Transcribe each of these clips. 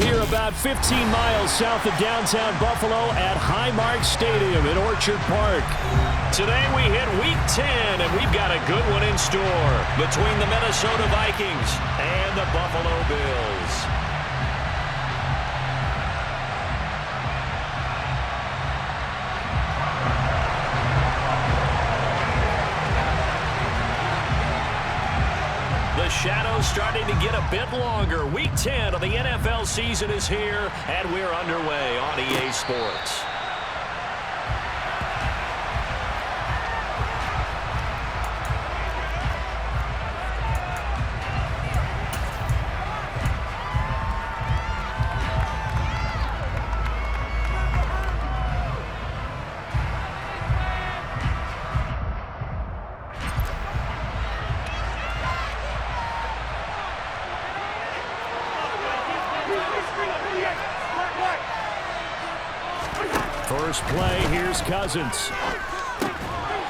We're about 15 miles south of downtown Buffalo at Highmark Stadium in Orchard Park. Today we hit Week 10, and we've got a good one in store between the Minnesota Vikings and the Buffalo Bills. The shadow's starting to get a bit longer. Week 10 of the NFL season is here, and we're underway on EA Sports. First play, here's Cousins.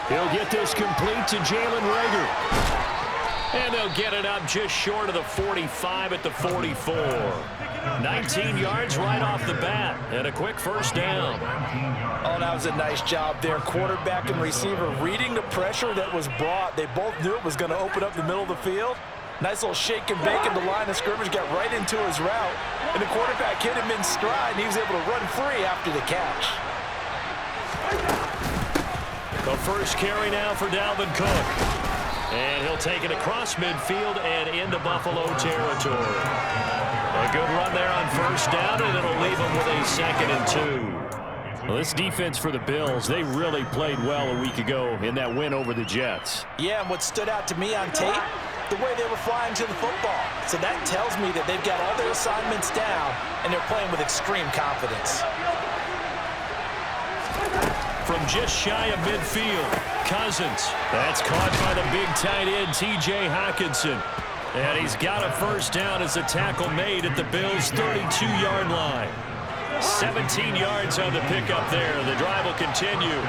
He'll get this complete to Jalen Reagor. And they'll get it up just short of the 45 at the 44. 19 yards right off the bat, and a quick first down. Oh, that was a nice job there. Quarterback and receiver reading the pressure that was brought. They both knew it was going to open up the middle of the field. Nice little shake and bake in the line of scrimmage, got right into his route. And the quarterback hit him in stride, and he was able to run free after the catch. The first carry now for Dalvin Cook. And he'll take it across midfield and into Buffalo territory. A good run there on first down, and it'll leave him with a 2nd and 2. Well, this defense for the Bills, they really played well a week ago in that win over the Jets. Yeah, and what stood out to me on tape, the way they were flying to the football. So that tells me that they've got all their assignments down, and they're playing with extreme confidence. From just shy of midfield, Cousins. That's caught by the big tight end, T.J. Hockenson. And he's got a first down as the tackle made at the Bills' 32-yard line. 17 yards on the pickup there. The drive will continue.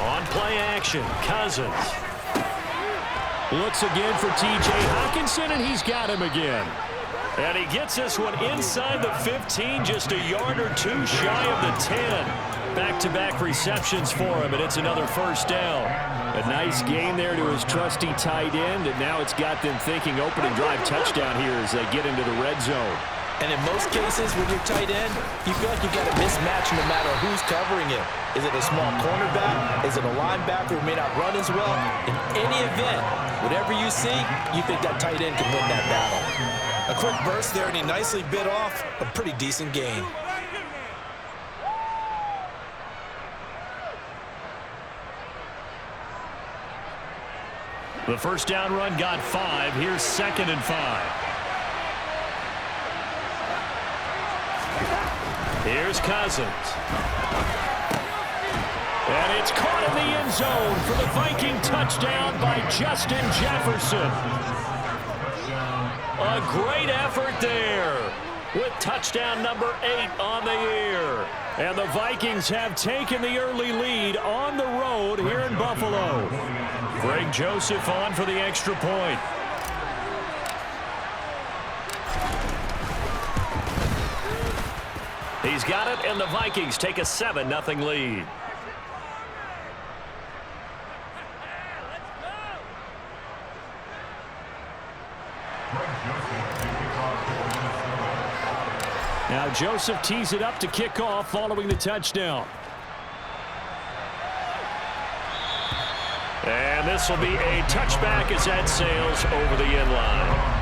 On play action, Cousins. Looks again for T.J. Hockenson, and he's got him again. And he gets this one inside the 15, just a yard or two shy of the 10. back-to-back receptions for him, and it's another first down. A nice gain there to his trusty tight end, and now it's got them thinking opening drive touchdown here as they get into the red zone. And in most cases with your tight end, you feel like you've got a mismatch no matter who's covering it. Is it a small cornerback? Is it a linebacker who may not run as well? In any event, whatever you see, you think that tight end can win that battle. A quick burst there, and he nicely bit off a pretty decent gain. The first down run got 5. Here's 2nd and 5. Here's Cousins. And it's caught in the end zone for the Viking touchdown by Justin Jefferson. A great effort there with touchdown number 8 on the year. And the Vikings have taken the early lead on the road here in Buffalo. Greg Joseph on for the extra point. He's got it, and the Vikings take a 7-0 lead. Now Joseph tees it up to kick off following the touchdown. And this will be a touchback as that sails over the end line.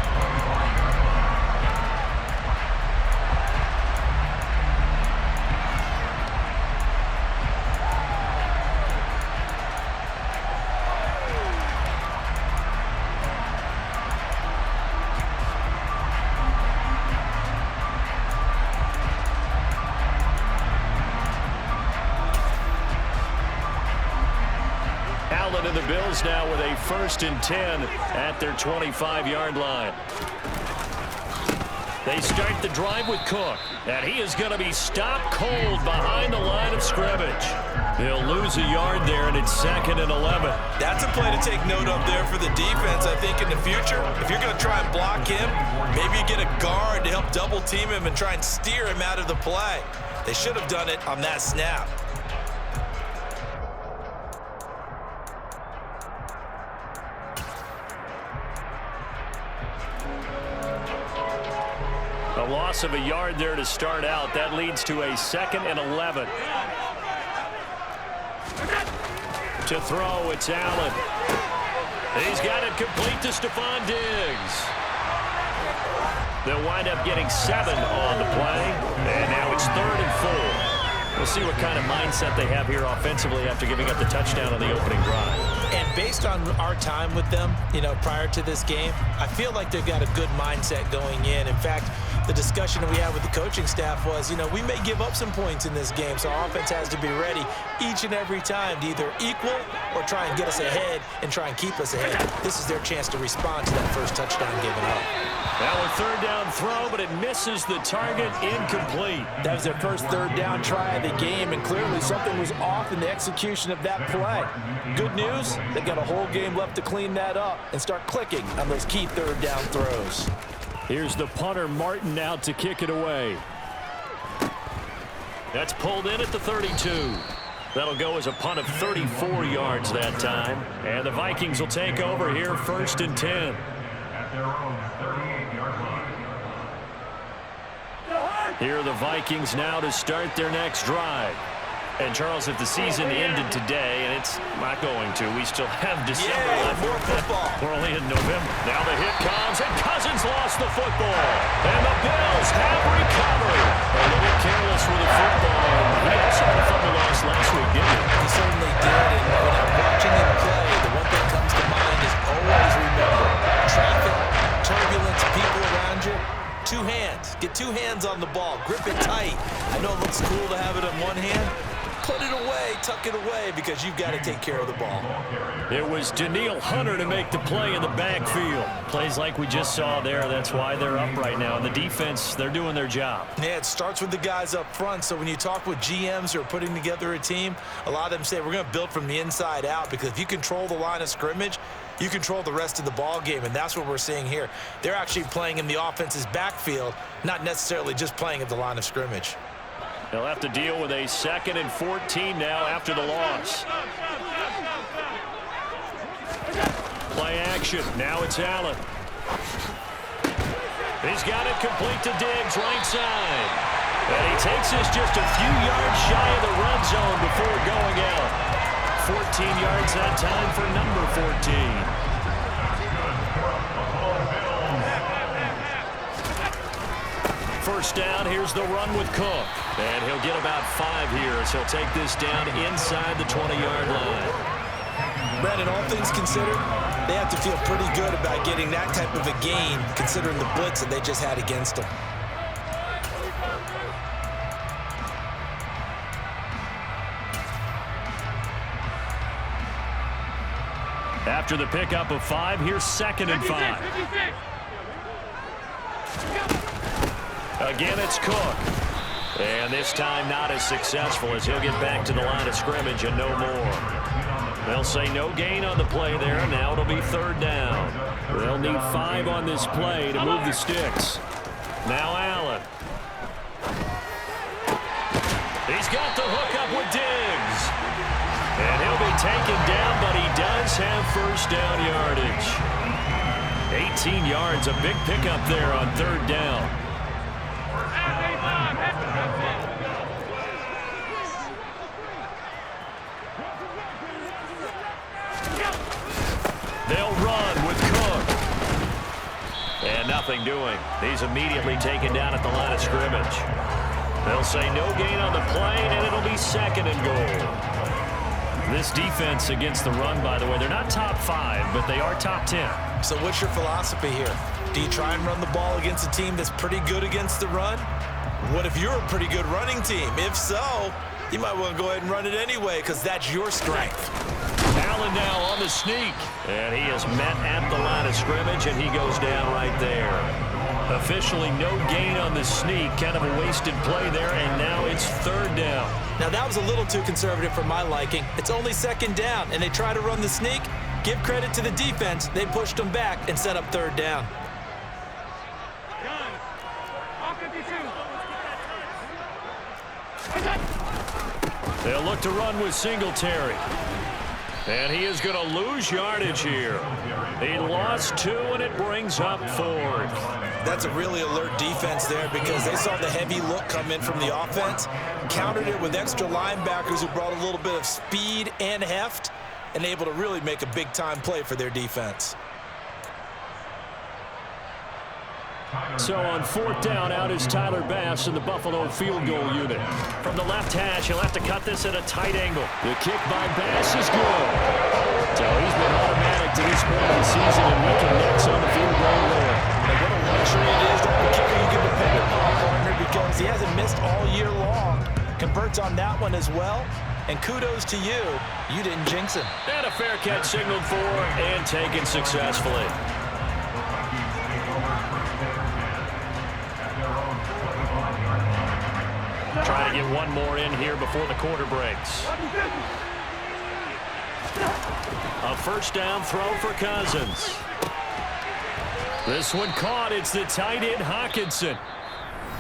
And the Bills now with a 1st and 10 at their 25-yard line. They start the drive with Cook, and he is going to be stopped cold behind the line of scrimmage. He'll lose a yard there, and it's 2nd and 11. That's a play to take note of there for the defense, I think, in the future. If you're going to try and block him, maybe you get a guard to help double-team him and try and steer him out of the play. They should have done it on that snap. A loss of a yard there to start out. That leads to a 2nd and 11. To throw, it's Allen. He's got it complete to Stephon Diggs. They'll wind up getting 7 on the play. And now it's 3rd and 4. We'll see what kind of mindset they have here offensively after giving up the touchdown on the opening drive. And based on our time with them, prior to this game, I feel like they've got a good mindset going in. In fact, the discussion that we had with the coaching staff was, we may give up some points in this game, so our offense has to be ready each and every time to either equal or try and get us ahead and try and keep us ahead. This is their chance to respond to that first touchdown given up. Now a 3rd down throw, but it misses the target, incomplete. That was their first 3rd down try of the game, and clearly something was off in the execution of that play. Good news, they've got a whole game left to clean that up and start clicking on those key 3rd down throws. Here's the punter, Martin, out to kick it away. That's pulled in at the 32. That'll go as a punt of 34 yards that time. And the Vikings will take over here 1st and 10. At their own 38-yard line. Here are the Vikings now to start their next drive. And, Charles, if the season ended today, and it's not going to, we still have December left. More football. We're only in November. Now the hit comes, and Cousins lost the football. And the Bills have recovered. A little careless with the football. He also had a fumble loss last week, didn't he? He certainly did. And when I'm watching him play, the one thing that comes to mind is always remember traffic, turbulence, people around you. 2 hands. Get 2 hands on the ball. Grip it tight. I know it looks cool to have it in one hand. Put it away, tuck it away, because you've got to take care of the ball. It was Danielle Hunter to make the play in the backfield. Plays like we just saw there. That's why they're up right now. And the defense, they're doing their job. Yeah, it starts with the guys up front. So when you talk with GMs who are putting together a team, a lot of them say we're going to build from the inside out, because if you control the line of scrimmage, you control the rest of the ball game, and that's what we're seeing here. They're actually playing in the offense's backfield, not necessarily just playing at the line of scrimmage. He'll have to deal with a 2nd and 14 now after the loss. Play action. Now it's Allen. He's got it complete to Diggs, right side. And he takes this just a few yards shy of the red zone before going out. 14 yards that time for number 14. First down, here's the run with Cook. And he'll get about 5 here as he'll take this down inside the 20-yard line. Brandon, all things considered, they have to feel pretty good about getting that type of a gain, considering the blitz that they just had against them. After the pickup of 5, here's 2nd and 5. Again, it's Cook. And this time not as successful as he'll get back to the line of scrimmage and no more. They'll say no gain on the play there. Now it'll be 3rd down. They'll need 5 on this play to move the sticks. Now Allen. He's got the hook up with Diggs. And he'll be taken down, but he does have first down yardage. 18 yards, a big pickup there on 3rd down. They'll run with Cook. And nothing doing. He's immediately taken down at the line of scrimmage. They'll say no gain on the play, and it'll be 2nd and goal. This defense against the run, by the way, they're not top 5, but they are top 10. So what's your philosophy here? Do you try and run the ball against a team that's pretty good against the run? What if you're a pretty good running team? If so, you might want to go ahead and run it anyway because that's your strength. Allen now on the sneak. And he is met at the line of scrimmage, and he goes down right there. Officially no gain on the sneak. Kind of a wasted play there, and now it's 3rd down. Now, that was a little too conservative for my liking. It's only 2nd down, and they try to run the sneak. Give credit to the defense. They pushed them back and set up 3rd down. They'll look to run with Singletary. And he is going to lose yardage here. He lost 2, and it brings up 4th. That's a really alert defense there because they saw the heavy look come in from the offense, countered it with extra linebackers who brought a little bit of speed and heft, and able to really make a big-time play for their defense. So on 4th down, out is Tyler Bass in the Buffalo field goal unit. From the left hash, he'll have to cut this at a tight angle. The kick by Bass is good. So he's been automatic to this point of the season, and we can next on the field goal there. And what a luxury it is to have a kicker you can depend upon, partner, because he hasn't missed all year long. Converts on that one as well. And kudos to you. You didn't jinx him. And a fair catch signaled for and taken successfully. Trying to get one more in here before the quarter breaks. A 1st down throw for Cousins. This one caught. It's the tight end Hockenson.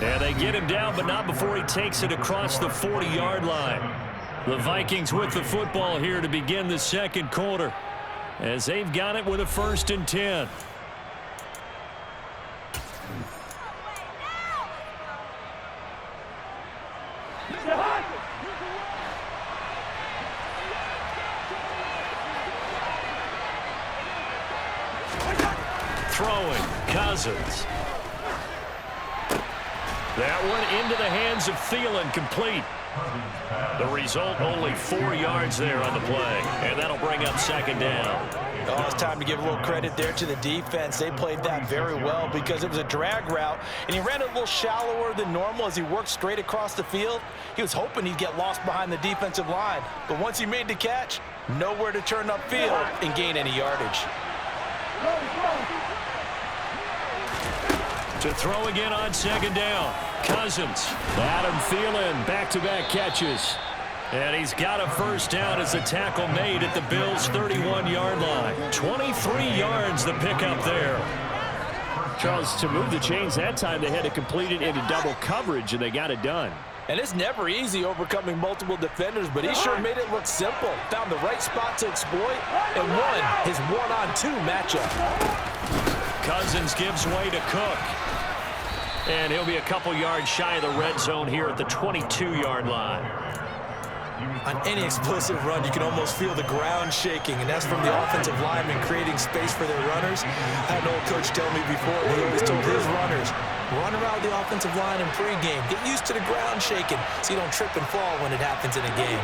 And they get him down, but not before he takes it across the 40-yard line. The Vikings with the football here to begin the 2nd quarter, as they've got it with a 1st and 10. Throwing, Cousins. That one into the hands of Thielen, complete. The result, only 4 yards there on the play, and that'll bring up 2nd down. Oh, it's time to give a little credit there to the defense. They played that very well because it was a drag route, and he ran it a little shallower than normal as he worked straight across the field. He was hoping he'd get lost behind the defensive line, but once he made the catch, nowhere to turn upfield and gain any yardage. To throw again on 2nd down. Cousins. Adam Thielen, back-to-back catches. And he's got a 1st down as the tackle made at the Bills' 31-yard line. 23 yards the pickup there. Charles, to move the chains that time, they had to complete it into double coverage, and they got it done. And it's never easy overcoming multiple defenders, but he sure made it look simple. Found the right spot to exploit and won his one-on-two matchup. Cousins gives way to Cook. And he'll be a couple yards shy of the red zone here at the 22-yard line. On any explosive run, you can almost feel the ground shaking, and that's from the offensive linemen creating space for their runners. I had an old coach tell me before, he always told his runners, run around the offensive line in pregame. Get used to the ground shaking so you don't trip and fall when it happens in a game.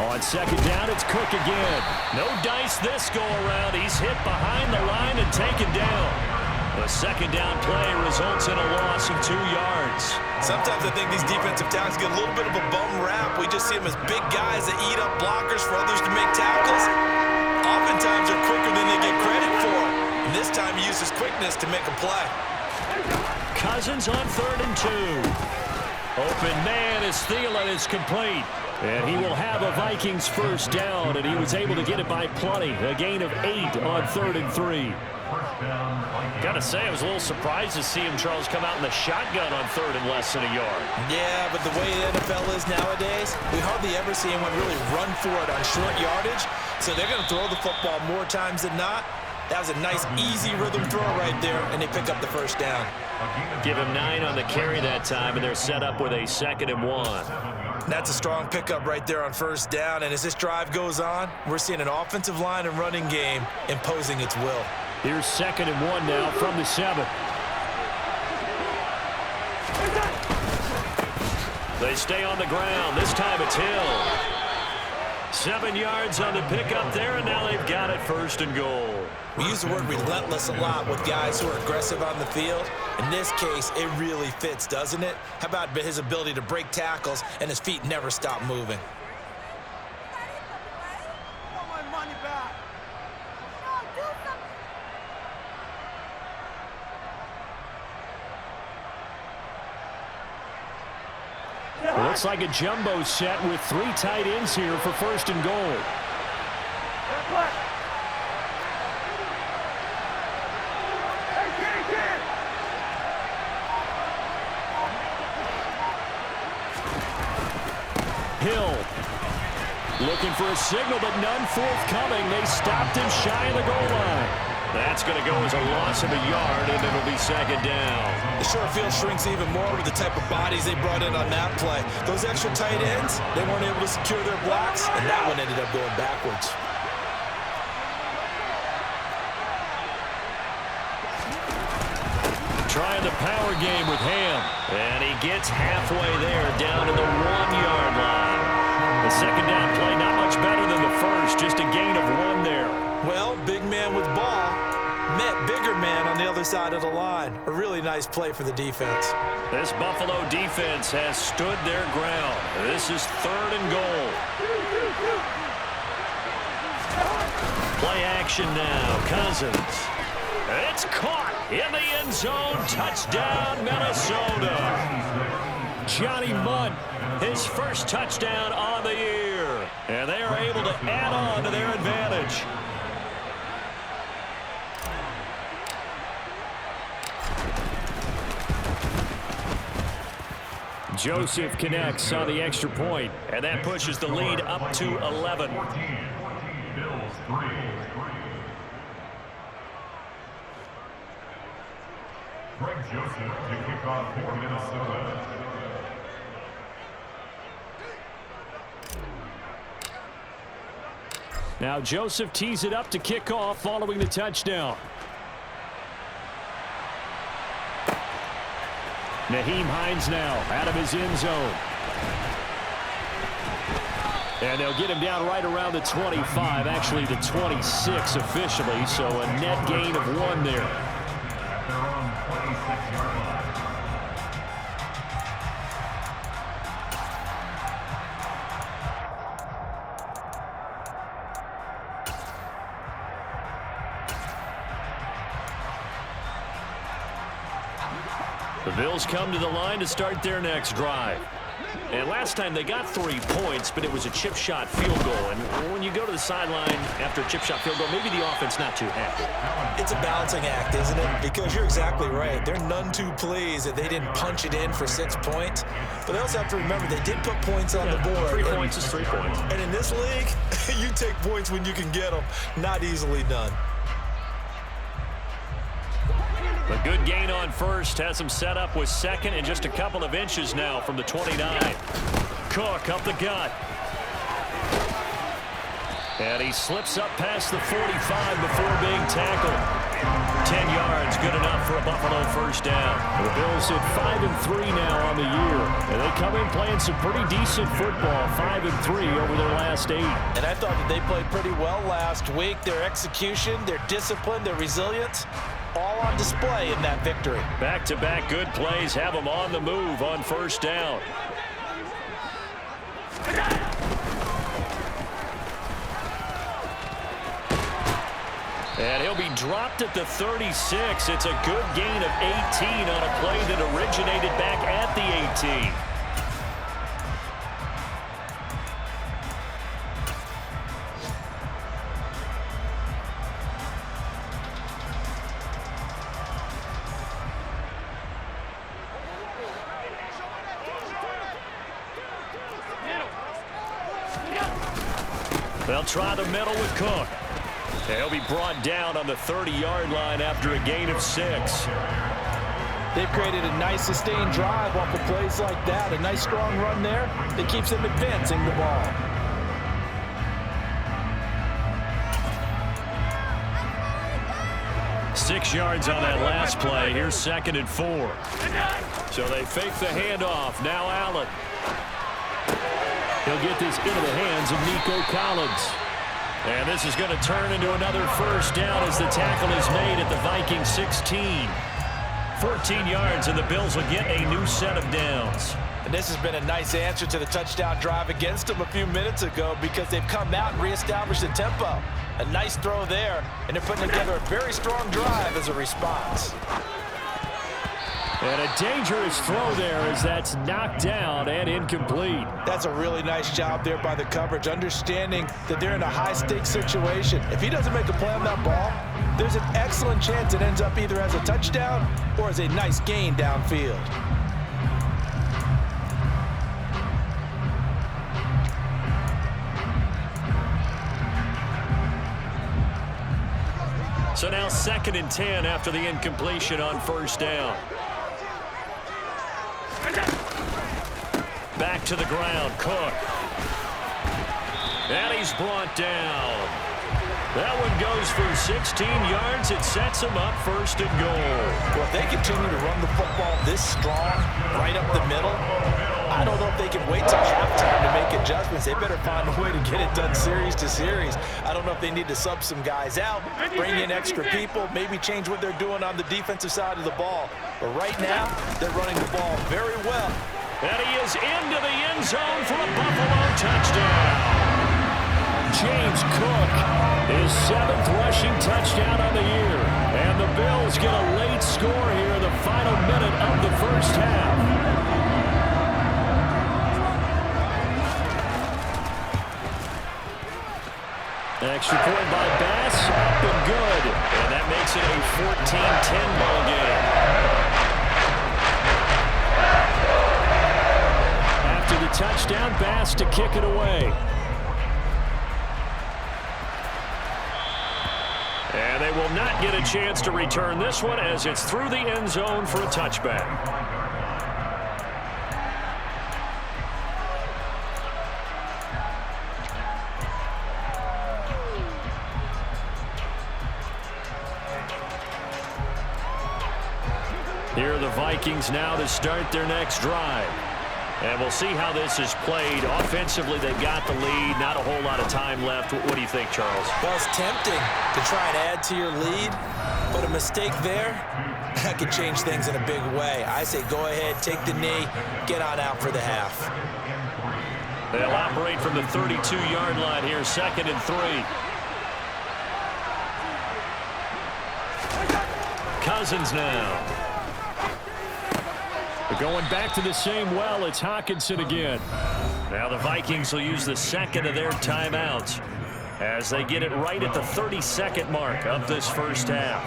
On second down, it's Cook again. No dice this go-around. He's hit behind the line and taken down. The second down play results in a loss of 2 yards. Sometimes I think these defensive tackles get a little bit of a bum rap. We just see them as big guys that eat up blockers for others to make tackles. Oftentimes they're quicker than they get credit for. And this time he uses quickness to make a play. Cousins on 3rd and 2. Open man as Thielen is complete. And he will have a Vikings first down, and he was able to get it by plenty. A gain of 8 on 3rd and 3. Gotta say, I was a little surprised to see him, Charles, come out in the shotgun on 3rd and less than a yard. Yeah, but the way the NFL is nowadays, we hardly ever see anyone really run for it on short yardage. So they're going to throw the football more times than not. That was a nice, easy rhythm throw right there, and they pick up the first down. Give him 9 on the carry that time, and they're set up with a 2nd and 1. That's a strong pickup right there on first down, and as this drive goes on, we're seeing an offensive line and running game imposing its will. Here's 2nd and 1 now from the 7. They stay on the ground. This time it's Hill. 7 yards on the pickup there, and now they've got it 1st and goal. We use the word relentless a lot with guys who are aggressive on the field. In this case, it really fits, doesn't it? How about his ability to break tackles and his feet never stop moving? Looks like a jumbo set with 3 tight ends here for 1st and goal. Hill looking for a signal, but none forthcoming. They stopped him shy of the goal line. That's going to go as a loss of a yard, and it'll be 2nd down. The short field shrinks even more with the type of bodies they brought in on that play. Those extra tight ends, they weren't able to secure their blocks, and that one ended up going backwards. Trying the power game with Ham, and he gets halfway there, down to the 1-yard line. The 2nd down play not much better than the first, just a gain of 1 there. Well, big man with ball met bigger man on the other side of the line. A really nice play for the defense. This Buffalo defense has stood their ground. This is 3rd and goal. Play action now. Cousins. It's caught in the end zone. Touchdown, Minnesota. Johnny Mundt, his first touchdown on the year. And they are able to add on to their advantage. Joseph connects on the extra point, and that pushes the lead up to 11. Greg Joseph to kick off for Minnesota. Now Joseph tees it up to kick off following the touchdown. Nyheim Hines now out of his end zone. And they'll get him down right around the 25, actually the 26 officially, so a net gain of 1 there. The Bills come to the line to start their next drive. And last time they got 3 points, but it was a chip shot field goal. And when you go to the sideline after a chip shot field goal, maybe the offense not too happy. It's a balancing act, isn't it? Because you're exactly right. They're none too pleased that they didn't punch it in for 6 points. But they also have to remember they did put points on the board. 3 points is 3 points. And in this league, you take points when you can get them. Not easily done. A good gain on first has him set up with second and just a couple of inches now from the 29. Cook up the gut. And he slips up past the 45 before being tackled. 10 yards, good enough for a Buffalo first down. The Bills sit 5-3 now on the year. And they come in playing some pretty decent football, 5-3 over their last 8. And I thought that they played pretty well last week. Their execution, their discipline, their resilience, all on display in that victory. Back-to-back good plays have them on the move on first down. And he'll be dropped at the 36. It's a good gain of 18 on a play that originated back at the 18. They'll try the middle with Cook. And he'll be brought down on the 30-yard line after a gain of 6. They've created a nice sustained drive off of plays like that. A nice strong run there that keeps them advancing the ball. Six yards on that last play. Here's 2nd and 4. So they fake the handoff. Now Allen. He'll get this into the hands of Nico Collins. And this is going to turn into another first down as the tackle is made at the Vikings 16. 14 yards, and the Bills will get a new set of downs. And this has been a nice answer to the touchdown drive against them a few minutes ago because they've come out and reestablished the tempo. A nice throw there, and they're putting together a very strong drive as a response. And a dangerous throw there as that's knocked down and incomplete. That's a really nice job there by the coverage, understanding that they're in a high-stakes situation. If he doesn't make a play on that ball, there's an excellent chance it ends up either as a touchdown or as a nice gain downfield. So now 2nd and 10 after the incompletion on first down. Back to the ground, Cook. And he's brought down. That one goes for 16 yards. It sets him up 1st and goal. Well, if they continue to run the football this strong, right up the middle, I don't know if they can wait till halftime to make adjustments. They better find a way to get it done series to series. I don't know if they need to sub some guys out, bring in extra people, maybe change what they're doing on the defensive side of the ball. But right now, they're running the ball very well. And he is into the end zone for a Buffalo touchdown. James Cook, his 7th rushing touchdown on the year. And the Bills get a late score here in the final minute of the first half. Extra point by Bass, up and good. And that makes it a 14-10 ball game. After the touchdown, Bass to kick it away. And they will not get a chance to return this one as it's through the end zone for a touchback. Here are the Vikings now to start their next drive. And we'll see how this is played. Offensively, they got the lead. Not a whole lot of time left. What do you think, Charles? Well, it's tempting to try and add to your lead, but a mistake there, that could change things in a big way. I say go ahead, take the knee, get on out for the half. They'll operate from the 32-yard line here, 2nd and 3. Cousins now. But going back to the same well, it's Hawkinson again. Now the Vikings will use the second of their timeouts as they get it right at the 30-second mark of this first half.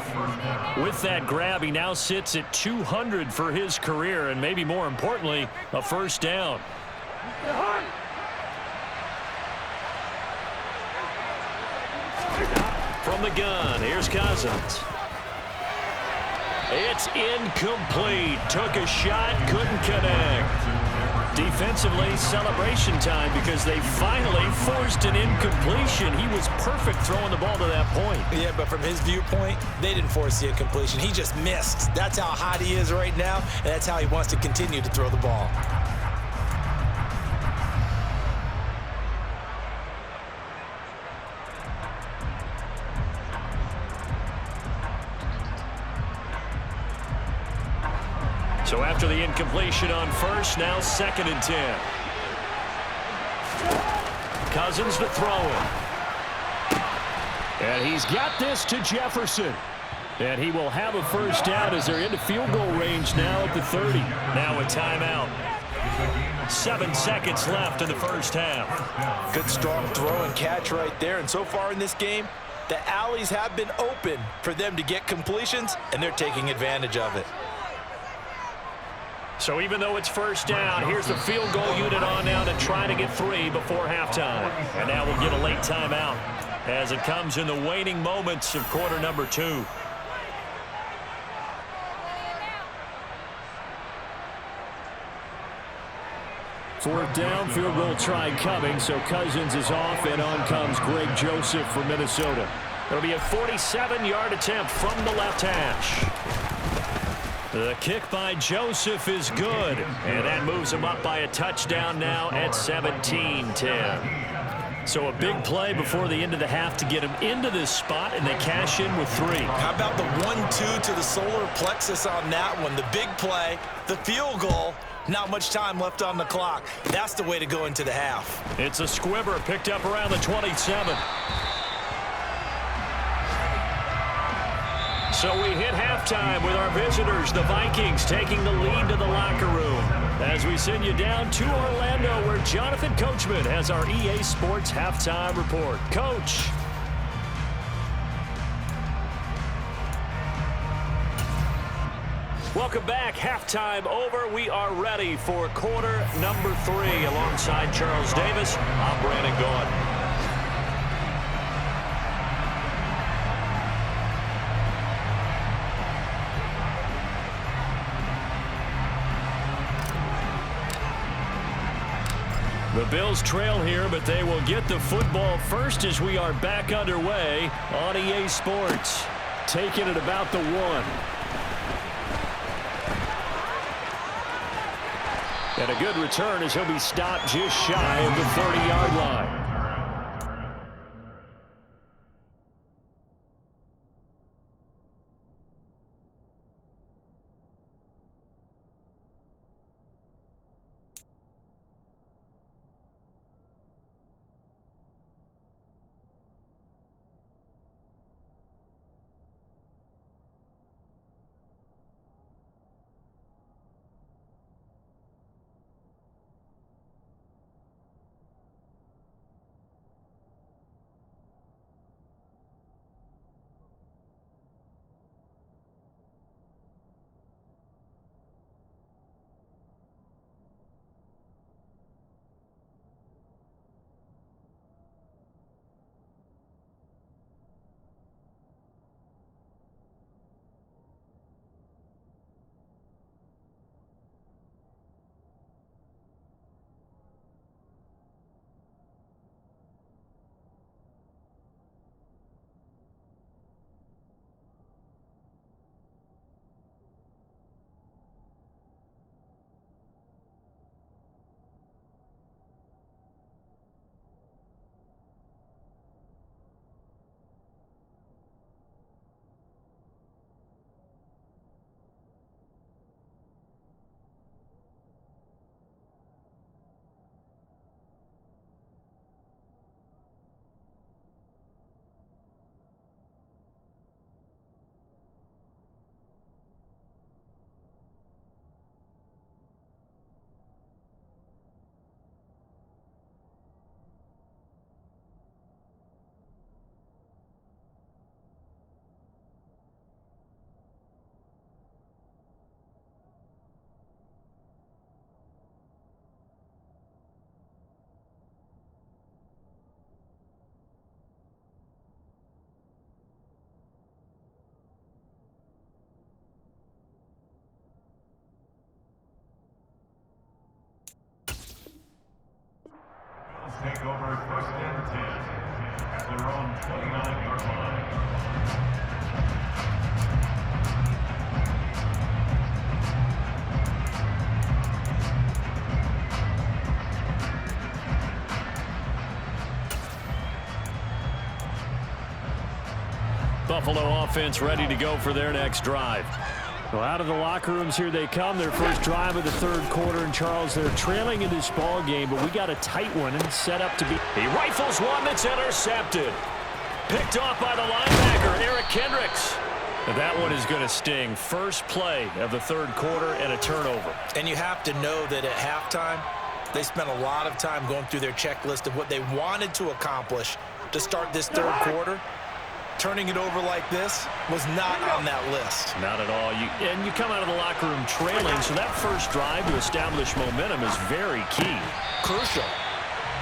With that grab, he now sits at 200 for his career, and maybe more importantly, a first down. From the gun, here's Cousins. It's incomplete. Took a shot, couldn't connect. Defensively, celebration time because they finally forced an incompletion. He was perfect throwing the ball to that point. Yeah, but from his viewpoint, they didn't force the incompletion. He just missed. That's how hot he is right now, and that's how he wants to continue to throw the ball. So after the incompletion on first, now 2nd and 10. Cousins to throw it. And he's got this to Jefferson. And he will have a first down as they're into field goal range now at the 30. Now a timeout. 7 seconds left in the first half. Good strong throw and catch right there. And so far in this game, the alleys have been open for them to get completions, and they're taking advantage of it. So even though it's first down, here's the field goal unit on now to try to get 3 before halftime. And now we'll get a late timeout as it comes in the waning moments of quarter number 2. Fourth down, field goal try coming, so Cousins is off, and on comes Greg Joseph for Minnesota. It'll be a 47-yard attempt from the left hash. The kick by Joseph is good, and that moves him up by a touchdown now at 17-10. So a big play before the end of the half to get him into this spot, and they cash in with 3. How about the 1-2 to the solar plexus on that one? The big play, the field goal, not much time left on the clock. That's the way to go into the half. It's a squibber picked up around the 27. So we hit halftime with our visitors, the Vikings, taking the lead to the locker room. As we send you down to Orlando, where Jonathan Coachman has our EA Sports halftime report. Coach. Welcome back. Halftime over. We are ready for quarter number 3. Alongside Charles Davis, I'm Brandon Gaudin. The Bills trail here, but they will get the football first as we are back underway on EA Sports. Taking it about the 1. And a good return as he'll be stopped just shy of the 30-yard line. First and 10 at their own 29-yard line. Buffalo offense ready to go for their next drive. Well, out of the locker rooms here they come. Their first drive of the third quarter. And, Charles, they're trailing in this ball game, but we got a tight one and set up to be. He rifles one that's intercepted. Picked off by the linebacker, Eric Kendricks. That one is going to sting. First play of the third quarter and a turnover. And you have to know that at halftime, they spent a lot of time going through their checklist of what they wanted to accomplish to start this third quarter. Turning it over like this was not on that list. Not at all. You come out of the locker room trailing, so that first drive to establish momentum is very key. Crucial.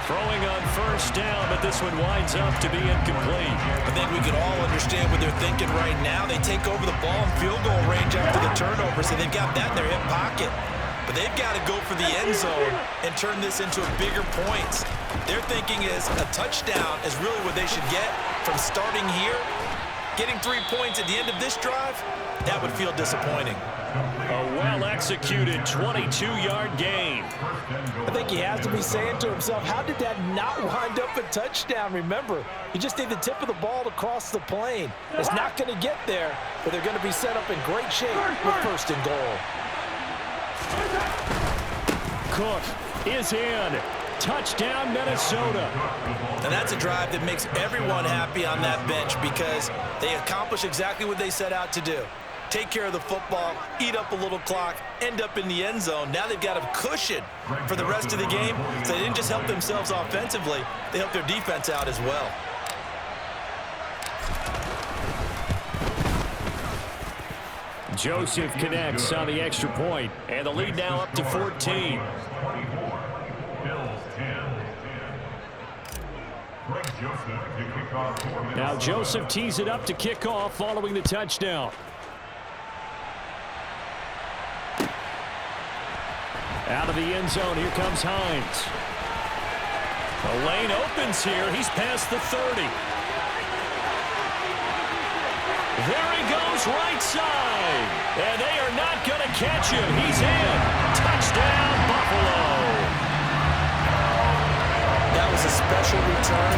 Throwing on first down, but this one winds up to be incomplete. I think we can all understand what they're thinking right now. They take over the ball in field goal range after the turnover, so they've got that in their hip pocket. But they've got to go for the end zone and turn this into a bigger points. Their thinking is a touchdown is really what they should get from starting here. Getting 3 points at the end of this drive, that would feel disappointing. A well-executed 22-yard gain. I think he has to be saying to himself, how did that not wind up a touchdown? Remember, you just need the tip of the ball to cross the plane. It's not going to get there, but they're going to be set up in great shape with first and goal. Cook is in. Touchdown, Minnesota. And that's a drive that makes everyone happy on that bench because they accomplish exactly what they set out to do. Take care of the football, eat up a little clock, end up in the end zone. Now they've got a cushion for the rest of the game. So they didn't just help themselves offensively, they helped their defense out as well. Joseph connects on the extra point. And the lead now up to 14. Now Joseph tees it up to kick off following the touchdown. Out of the end zone, here comes Hines. The lane opens here. He's past the 30. There he goes, right side. And they are not going to catch him. He's in. Touchdown, Buffalo. That was a special return,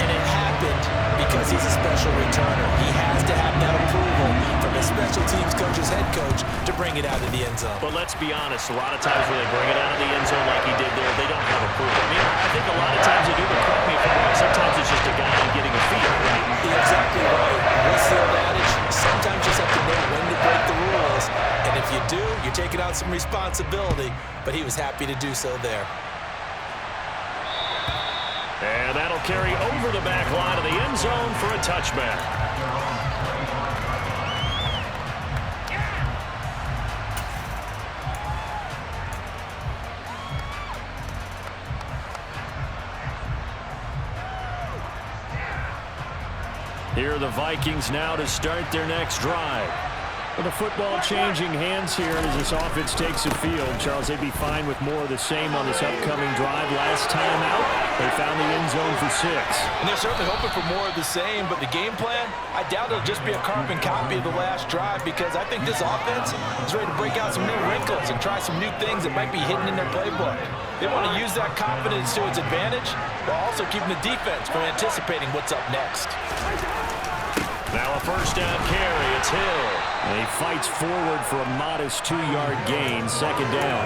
and it happened because he's a special returner. He has to have that approval from his special teams coach's head coach to bring it out of the end zone. But let's be honest, a lot of times when they bring it out of the end zone like he did there, they don't have approval. I mean, I think a lot of times they do, but correct me if I'm wrong, sometimes it's just a guy getting a feel, right? You're exactly right. What's the old adage? Sometimes you just have to know when to break the rules, and if you do, you're taking out some responsibility, but he was happy to do so there. And that'll carry over the back line of the end zone for a touchback. Here are the Vikings now to start their next drive. With the football changing hands here as this offense takes the field. Charles, they'd be fine with more of the same on this upcoming drive. Last time out, they found the end zone for 6. And they're certainly hoping for more of the same, but the game plan, I doubt it'll just be a carbon copy of the last drive because I think this offense is ready to break out some new wrinkles and try some new things that might be hidden in their playbook. They want to use that confidence to its advantage while also keeping the defense from anticipating what's up next. Now a first down carry. It's Hill. And he fights forward for a modest 2-yard gain. Second down.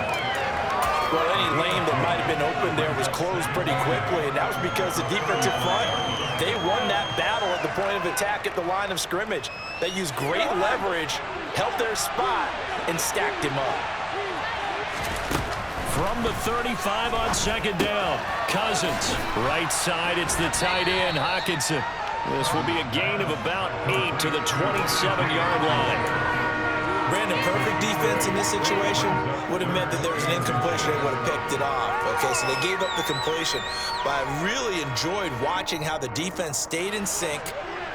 Well, any lane that might have been open there was closed pretty quickly, and that was because the defensive front, they won that battle at the point of attack at the line of scrimmage. They used great leverage, held their spot, and stacked him up. From the 35 on second down, Cousins. Right side, it's the tight end, Hockenson. This will be a gain of about 8 to the 27-yard line. Brandon, perfect defense in this situation would have meant that there was an incompletion. They would have picked it off. Okay, so they gave up the completion. But I really enjoyed watching how the defense stayed in sync,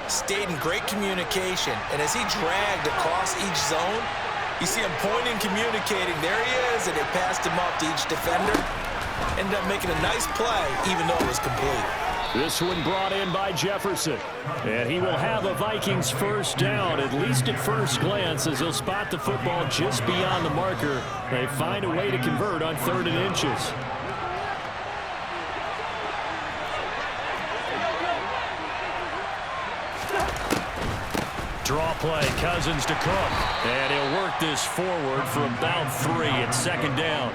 stayed in great communication. And as he dragged across each zone, you see him pointing, communicating. There he is, and they passed him off to each defender. Ended up making a nice play, even though it was complete. This one brought in by Jefferson. And he will have a Vikings first down, at least at first glance, as he'll spot the football just beyond the marker. They find a way to convert on 3rd and inches. Draw play, Cousins to Cook. And he'll work this forward for about 3 at 2nd down.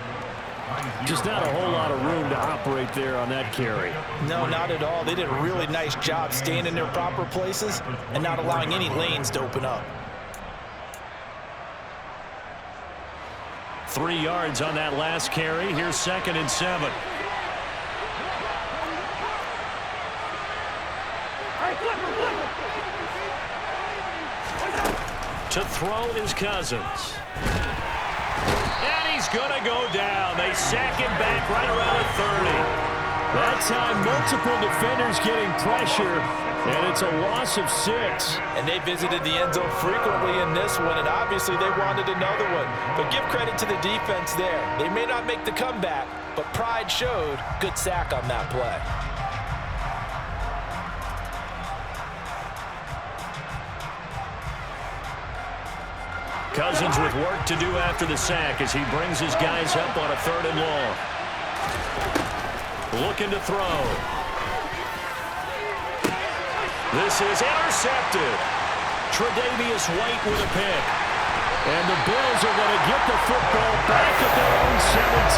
Just not a whole lot of room to operate there on that carry. No, not at all. They did a really nice job staying in their proper places and not allowing any lanes to open up. 3 yards on that last carry. Here's 2nd and 7. To throw is Cousins. And he's going to go down. They sack him back right around the 30. That time, multiple defenders getting pressure, and it's a loss of 6. And they visited the end zone frequently in this one, and obviously they wanted another one. But give credit to the defense there. They may not make the comeback, but pride showed. Good sack on that play. Cousins with work to do after the sack as he brings his guys up on a 3rd and long. Looking to throw. This is intercepted. Tre'Davious White with a pick. And the Bills are going to get the football back at their own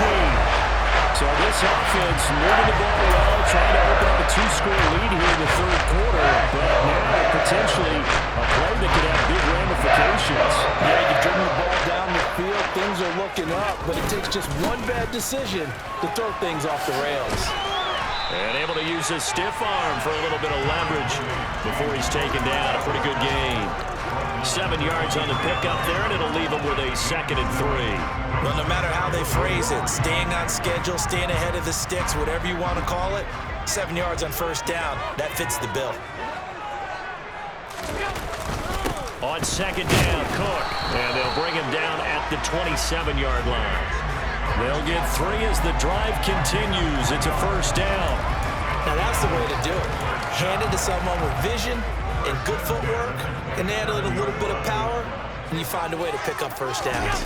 17. So this offense moving the ball well, trying to open up a 2-score lead here in the 3rd quarter. But now potentially a play that could have big ramifications. Yeah, you've driven the ball down the field. Things are looking up, but it takes just one bad decision to throw things off the rails. And able to use his stiff arm for a little bit of leverage before he's taken down. A pretty good game. 7 yards on the pickup there, and it'll leave him with a 2nd and 3. Well, no matter how they phrase it, staying on schedule, staying ahead of the sticks, whatever you want to call it, 7 yards on 1st down, that fits the bill. On 2nd down, Cook. And they'll bring him down at the 27-yard line. They'll get 3 as the drive continues. It's a 1st down. Now that's the way to do it. Hand it to someone with vision and good footwork, and add a little bit of power, and you find a way to pick up 1st downs.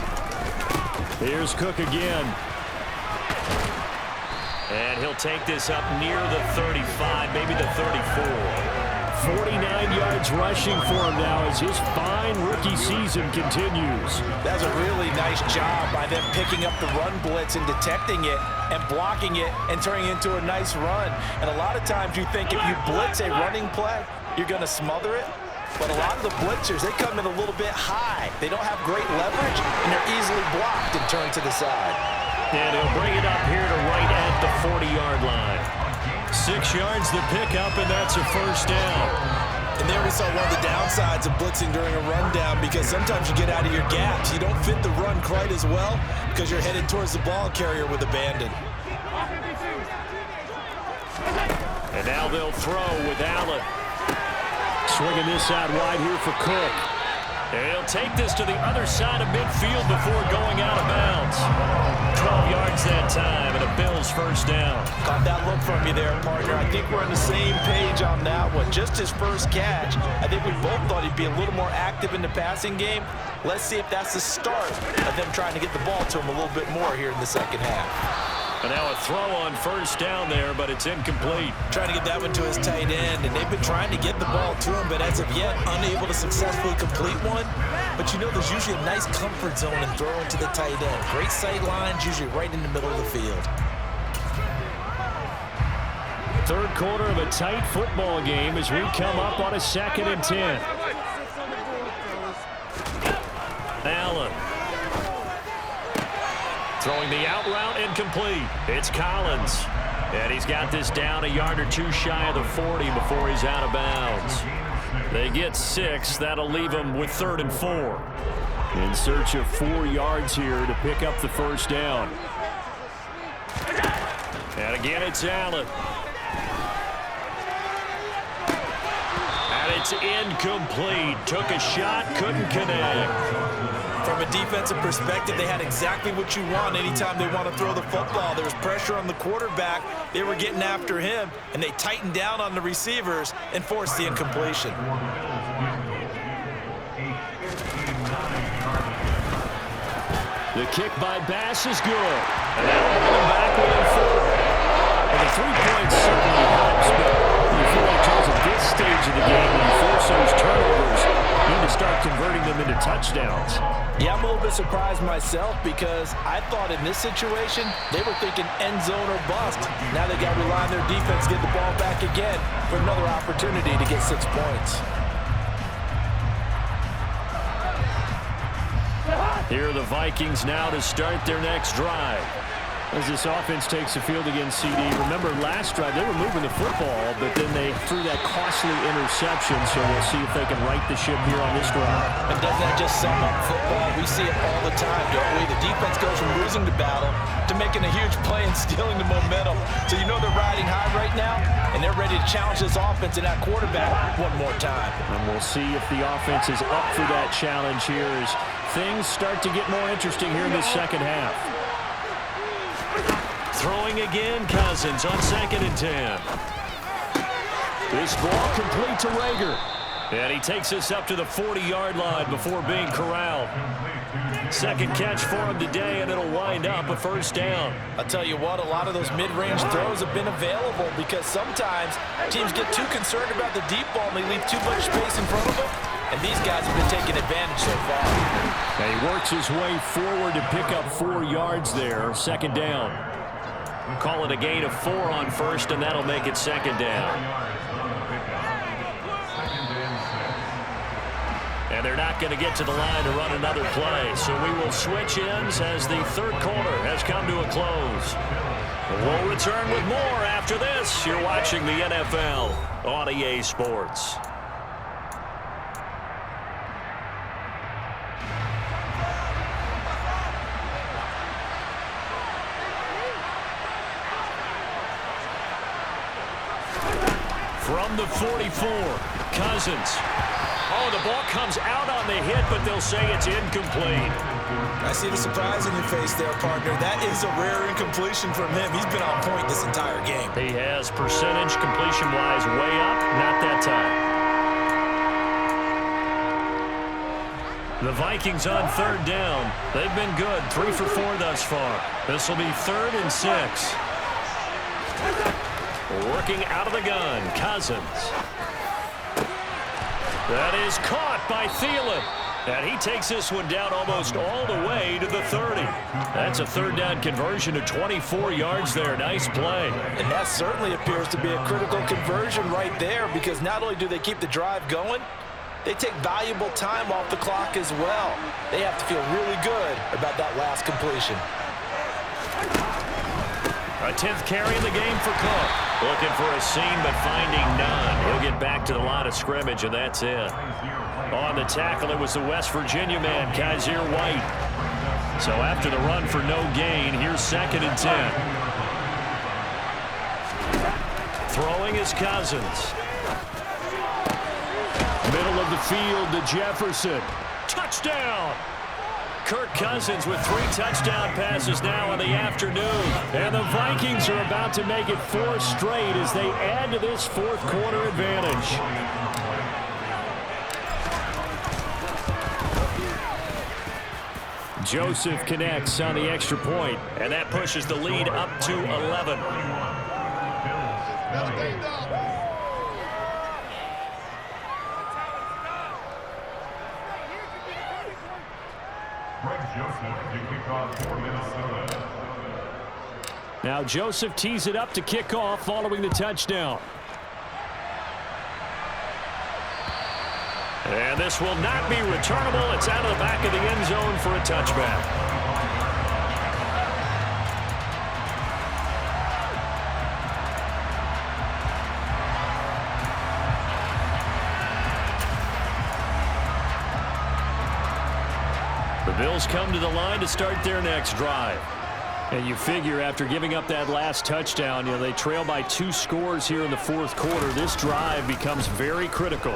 Here's Cook again. And he'll take this up near the 35, maybe the 34. 49 yards rushing for him now as his fine rookie season continues. That was a really nice job by them picking up the run blitz and detecting it and blocking it and turning it into a nice run. And a lot of times you think if you blitz a running play, you're going to smother it. But a lot of the blitzers, they come in a little bit high. They don't have great leverage, and they're easily blocked and turned to the side. And he'll bring it up here to right at the 40-yard line. 6 yards the pickup, and that's a 1st down. And there we saw one of the downsides of blitzing during a rundown, because sometimes you get out of your gaps. You don't fit the run quite as well because you're headed towards the ball carrier with abandon. And now they'll throw with Allen. Swinging this out wide here for Cook. And he'll take this to the other side of midfield before going out of bounds. 12 yards that time, and a Bills 1st down. Got that look from you there, partner. I think we're on the same page on that one. Just his first catch. I think we both thought he'd be a little more active in the passing game. Let's see if that's the start of them trying to get the ball to him a little bit more here in the 2nd half. And now a throw on 1st down there, but it's incomplete. Trying to get that one to his tight end, and they've been trying to get the ball to him, but as of yet, unable to successfully complete one. But you know there's usually a nice comfort zone in throwing to the tight end. Great sight lines, usually right in the middle of the field. 3rd quarter of a tight football game as we come up on a 2nd and 10. Allen. Throwing the out route incomplete. It's Collins. And he's got this down a yard or 2 shy of the 40 before he's out of bounds. They get 6. That'll leave him with 3rd and 4. In search of 4 yards here to pick up the 1st down. And again, it's Allen. And it's incomplete. Took a shot, couldn't connect. From a defensive perspective, they had exactly what you want anytime they want to throw the football. There was pressure on the quarterback. They were getting after him, and they tightened down on the receivers and forced the incompletion. The kick by Bass is good. And now they're back within 4. And the 3 points certainly helps, but you feel like Charles, at this stage of the game, when you force those turnovers, you need to start converting them into touchdowns. Yeah, I'm a little bit surprised myself because I thought in this situation, they were thinking end zone or bust. Now they got to rely on their defense to get the ball back again for another opportunity to get 6 points. Here are the Vikings now to start their next drive. As this offense takes the field against CD. Remember, last drive, they were moving the football, but then they threw that costly interception, so we'll see if they can right the ship here on this drive. And doesn't that just sum up football? We see it all the time, don't we? The defense goes from losing the battle to making a huge play and stealing the momentum. So you know they're riding high right now, and they're ready to challenge this offense and that quarterback one more time. And we'll see if the offense is up for that challenge here as things start to get more interesting here in this second half. Throwing again, Cousins on 2nd and 10. This ball complete to Rager. And he takes us up to the 40-yard line before being corralled. Second catch for him today, and it'll wind up a first down. I'll tell you what, a lot of those mid-range throws have been available because sometimes teams get too concerned about the deep ball and they leave too much space in front of them. And these guys have been taking advantage so far. And he works his way forward to pick up 4 yards there. Second down. Call it a gain of 4 on first, and that'll make it 2nd down. And they're not going to get to the line to run another play. So we will switch ends as the third quarter has come to a close. We'll return with more after this. You're watching the NFL on EA Sports. From the 44, Cousins. Oh, the ball comes out on the hit, but they'll say it's incomplete. I see the surprise in your face there, partner. That is a rare incompletion from him. He's been on point this entire game. He has percentage completion-wise way up, not that time. The Vikings on 3rd down. They've been good, 3 for 4 thus far. This will be 3rd and 6. Working out of the gun, Cousins. That is caught by Thielen. And he takes this one down almost all the way to the 30. That's a 3rd down conversion of 24 yards there. Nice play. And that certainly appears to be a critical conversion right there because not only do they keep the drive going, they take valuable time off the clock as well. They have to feel really good about that last completion. A 10th carry in the game for Cook. Looking for a seam, but finding none. He'll get back to the line of scrimmage, and that's it. On the tackle, it was the West Virginia man, Kaiser White. So after the run for no gain, here's 2nd and 10. Throwing is Cousins. Middle of the field to Jefferson. Touchdown! Kirk Cousins with 3 touchdown passes now in the afternoon. And the Vikings are about to make it 4 straight as they add to this 4th quarter advantage. Joseph connects on the extra point. And that pushes the lead up to 11. Now Joseph tees it up to kick off following the touchdown. And this will not be returnable. It's out of the back of the end zone for a touchback. The Bills come to the line to start their next drive. And you figure after giving up that last touchdown, they trail by 2 scores here in the 4th quarter. This drive becomes very critical.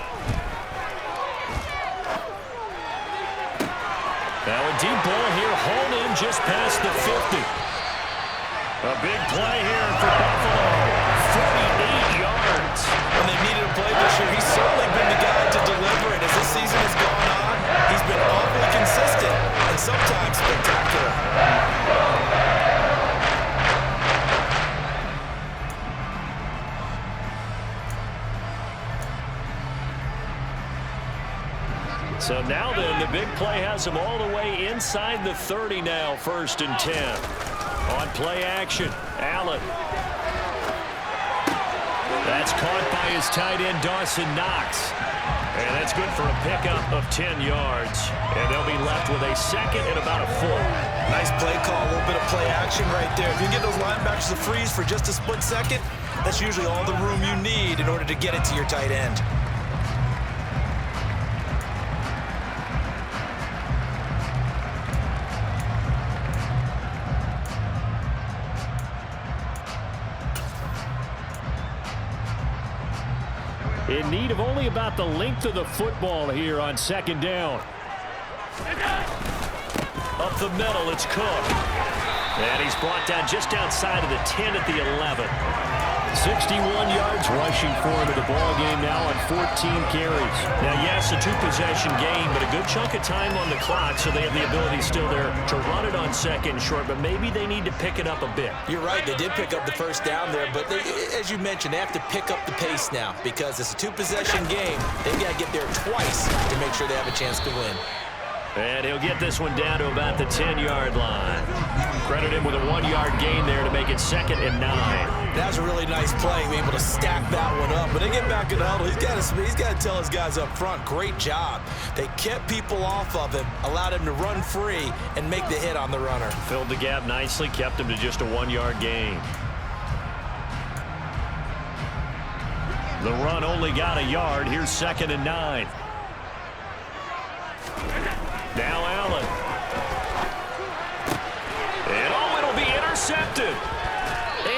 Now a deep ball here, hauled in just past the 50. A big play here for Buffalo. 48 yards. When they needed a play this year, he's certainly been the guy to deliver it. As this season has gone on, he's been awfully consistent and sometimes spectacular. So now then, the big play has him all the way inside the 30 now, 1st and 10. On play action, Allen. That's caught by his tight end, Dawson Knox. And that's good for a pickup of 10 yards. And they'll be left with a second and about a foot. Nice play call, a little bit of play action right there. If you get those linebackers to freeze for just a split second, that's usually all the room you need in order to get it to your tight end. In need of only about the length of the football here on 2nd down. Up the middle, it's Cook. And he's brought down just outside of the 10 at the 11. 61 yards rushing for him in the ball game now on 14 carries. Now, yes, a 2-possession game, but a good chunk of time on the clock, so they have the ability still there to run it on 2nd and short, but maybe they need to pick it up a bit. You're right, they did pick up the 1st down there, but they, as you mentioned, they have to pick up the pace now because it's a 2-possession game. They've got to get there twice to make sure they have a chance to win. And he'll get this one down to about the 10-yard line. Credit him with a 1-yard gain there to make it 2nd and 9. That was a really nice play, being able to stack that one up. But they get back in the huddle. He's got to tell his guys up front, great job. They kept people off of him, allowed him to run free, and make the hit on the runner. Filled the gap nicely, kept him to just a 1-yard gain. The run only got a yard. Here's 2nd and 9. Now Allen. And it'll be intercepted.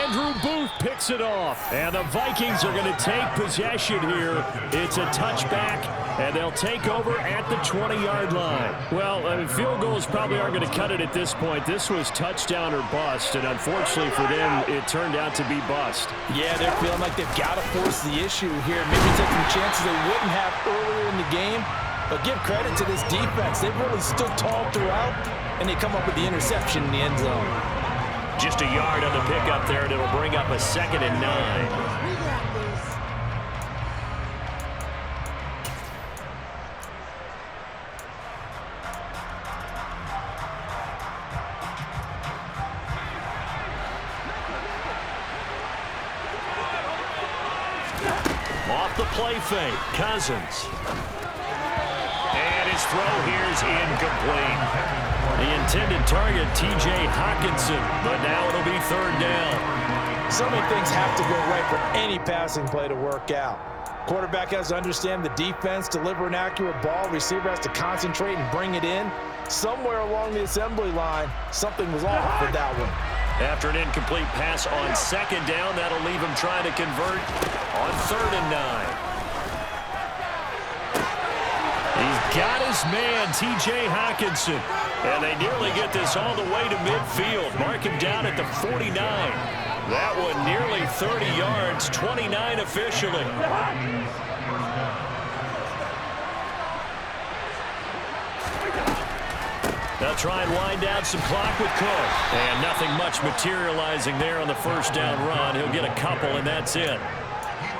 Andrew Booth picks it off. And the Vikings are going to take possession here. It's a touchback, and they'll take over at the 20-yard line. Well, field goals probably aren't going to cut it at this point. This was touchdown or bust, and unfortunately for them, it turned out to be bust. Yeah, they're feeling like they've got to force the issue here. Maybe take some chances they wouldn't have earlier in the game. But give credit to this defense. They've really stood tall throughout, and they come up with the interception in the end zone. Just a yard on the pickup there, and it'll bring up a 2nd and 9. Off the play fake, Cousins. And his throw here is incomplete. The intended target, T.J. Hawkinson, but now it'll be 3rd down. So many things have to go right for any passing play to work out. Quarterback has to understand the defense, deliver an accurate ball. Receiver has to concentrate and bring it in. Somewhere along the assembly line, something was off with that one. After an incomplete pass on 2nd down, that'll leave him trying to convert on 3rd and 9. He's got his man, T.J. Hawkinson. And they nearly get this all the way to midfield. Mark him down at the 49. That one nearly 30 yards, 29 officially. They'll try and wind down some clock with Cook. And nothing much materializing there on the 1st down run. He'll get a couple, and that's it.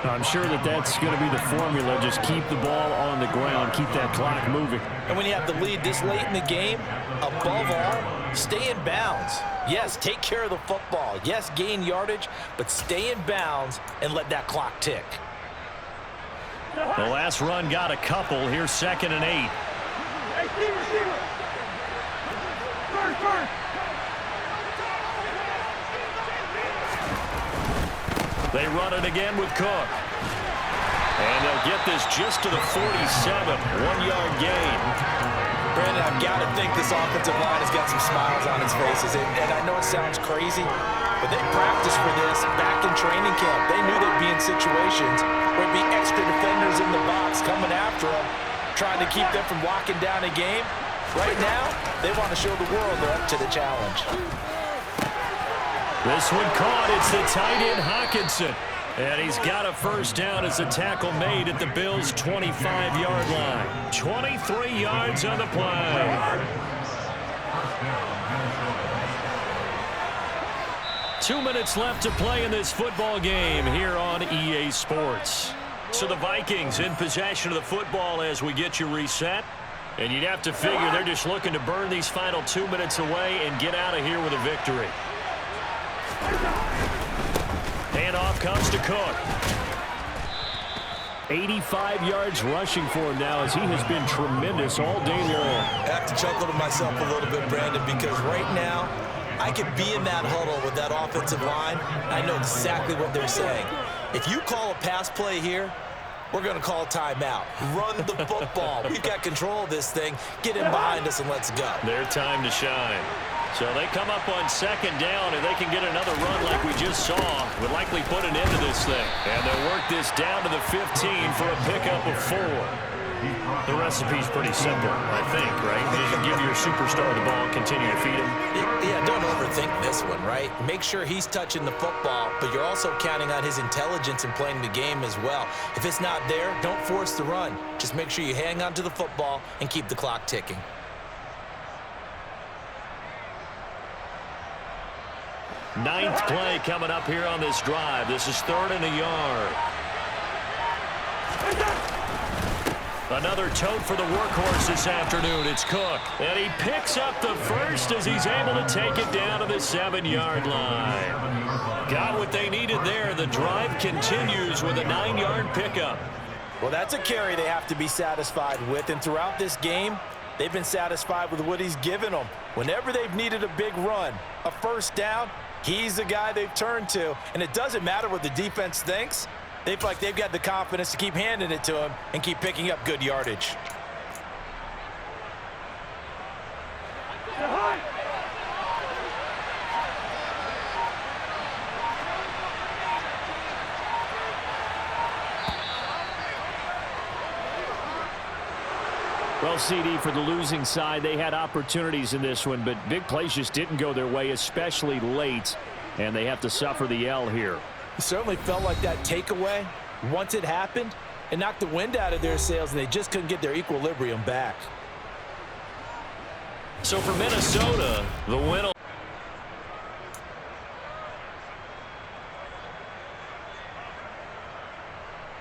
I'm sure that's going to be the formula. Just keep the ball on the ground, keep that clock moving. And when you have the lead this late in the game, above all, stay in bounds. Yes, take care of the football. Yes, gain yardage, but stay in bounds and let that clock tick. The last run got a couple. Here's 2nd and 8. They run it again with Cook. And they'll get this just to the 47. 1-yard gain. Brandon, I've got to think this offensive line has got some smiles on its faces. And I know it sounds crazy, but they practiced for this back in training camp. They knew they'd be in situations where it'd be extra defenders in the box coming after them, trying to keep them from locking down a game. Right now, they want to show the world they're up to the challenge. This one caught. It's the tight end, Hawkinson. And he's got a first down as the tackle made at the Bills' 25-yard line. 23 yards on the play. 2 minutes left to play in this football game here on EA Sports. So the Vikings in possession of the football as we get you reset. And you'd have to figure they're just looking to burn these final 2 minutes away and get out of here with a victory. Handoff comes to Cook. 85 yards rushing for him now as he has been tremendous all day long. I have to chuckle to myself a little bit, Brandon, because right now I could be in that huddle with that offensive line. I know exactly what they're saying. If you call a pass play here, we're going to call timeout. Run the football. We've got control of this thing. Get in behind us and let's go. Their time to shine. So they come up on second down, and they can get another run like we just saw. Would likely put an end to this thing. And they'll work this down to the 15 for a pickup of 4. The recipe's pretty simple, I think, right? You give your superstar the ball, continue to feed him. Yeah, don't overthink this one, right? Make sure he's touching the football, but you're also counting on his intelligence in playing the game as well. If it's not there, don't force the run. Just make sure you hang on to the football and keep the clock ticking. Ninth play coming up here on this drive. This is 3rd and a yard. Another tote for the workhorse this afternoon. It's Cook. And he picks up the first as he's able to take it down to the 7-yard line. Got what they needed there. The drive continues with a 9-yard pickup. Well, that's a carry they have to be satisfied with. And throughout this game, they've been satisfied with what he's given them. Whenever they've needed a big run, a first down, he's the guy they've turned to. And it doesn't matter what the defense thinks. They feel like they've got the confidence to keep handing it to him and keep picking up good yardage. Well, CD, for the losing side, they had opportunities in this one, but big plays just didn't go their way, especially late, and they have to suffer the L here. It certainly felt like that takeaway, once it happened, it knocked the wind out of their sails, and they just couldn't get their equilibrium back. So for Minnesota, the win